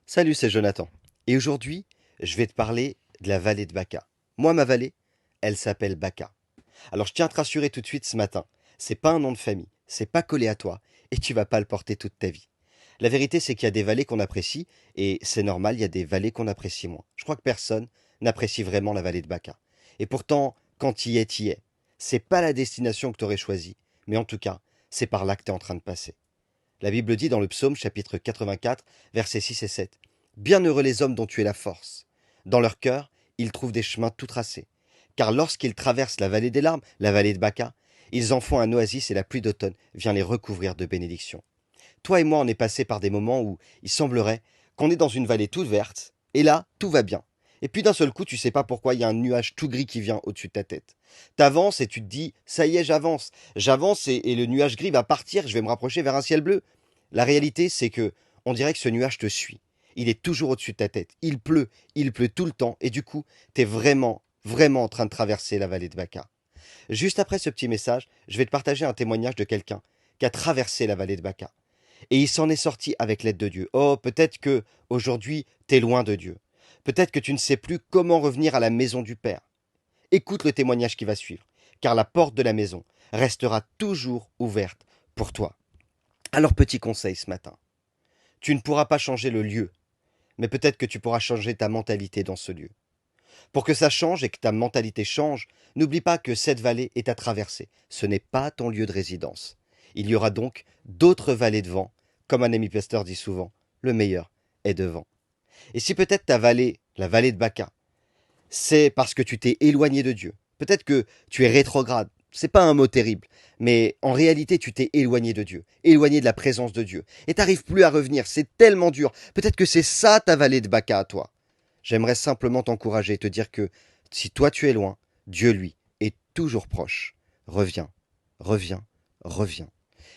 Salut, c'est Jonathan. Et aujourd'hui, je vais te parler de la vallée de Baca. Moi, ma vallée, elle s'appelle Baca. Alors, je tiens à te rassurer tout de suite ce matin. C'est pas un nom de famille, c'est pas collé à toi, et tu vas pas le porter toute ta vie. La vérité, c'est qu'il y a des vallées qu'on apprécie, et c'est normal, il y a des vallées qu'on apprécie moins. Je crois que personne n'apprécie vraiment la vallée de Baca. Et pourtant, quand tu y es, tu y es. C'est pas la destination que tu aurais choisie, mais en tout cas, c'est par là que tu es en train de passer. La Bible dit dans le psaume chapitre 84, versets 6 et 7, bienheureux les hommes dont tu es la force. Dans leur cœur, ils trouvent des chemins tout tracés. Car lorsqu'ils traversent la vallée des larmes, la vallée de Baca, ils en font un oasis et la pluie d'automne vient les recouvrir de bénédictions. Toi et moi, on est passé par des moments où il semblerait qu'on est dans une vallée toute verte, et là, tout va bien. Et puis d'un seul coup, tu sais pas pourquoi il y a un nuage tout gris qui vient au-dessus de ta tête. T'avances et tu te dis, ça y est, j'avance. J'avance et le nuage gris va partir, je vais me rapprocher vers un ciel bleu. La réalité, c'est que on dirait que ce nuage te suit. Il est toujours au-dessus de ta tête. Il pleut tout le temps, et du coup, t'es vraiment, vraiment en train de traverser la vallée de Baca. Juste après ce petit message, je vais te partager un témoignage de quelqu'un qui a traversé la vallée de Baca. Et il s'en est sorti avec l'aide de Dieu. Oh, peut-être que aujourd'hui, t'es loin de Dieu. Peut-être que tu ne sais plus comment revenir à la maison du Père. Écoute le témoignage qui va suivre, car la porte de la maison restera toujours ouverte pour toi. Alors, petit conseil ce matin, tu ne pourras pas changer le lieu, mais peut-être que tu pourras changer ta mentalité dans ce lieu. Pour que ça change et que ta mentalité change, n'oublie pas que cette vallée est à traverser. Ce n'est pas ton lieu de résidence. Il y aura donc d'autres vallées devant. Comme un ami pasteur dit souvent, le meilleur est devant. Et si peut-être ta vallée, la vallée de Baca, c'est parce que tu t'es éloigné de Dieu. Peut-être que tu es rétrograde. C'est pas un mot terrible, mais en réalité, tu t'es éloigné de Dieu, éloigné de la présence de Dieu, et t'arrives plus à revenir. C'est tellement dur. Peut-être que c'est ça ta vallée de Baca à toi. J'aimerais simplement t'encourager et te dire que si toi tu es loin, Dieu, lui, est toujours proche. Reviens, reviens, reviens.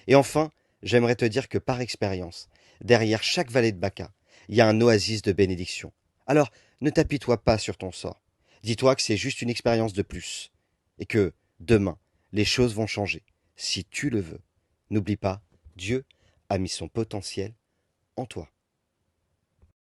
Et enfin, j'aimerais te dire que par expérience, derrière chaque vallée de Baca, il y a un oasis de bénédiction. Alors, ne t'apitoie pas sur ton sort. Dis-toi que c'est juste une expérience de plus. Et que, demain, les choses vont changer. Si tu le veux. N'oublie pas, Dieu a mis son potentiel en toi.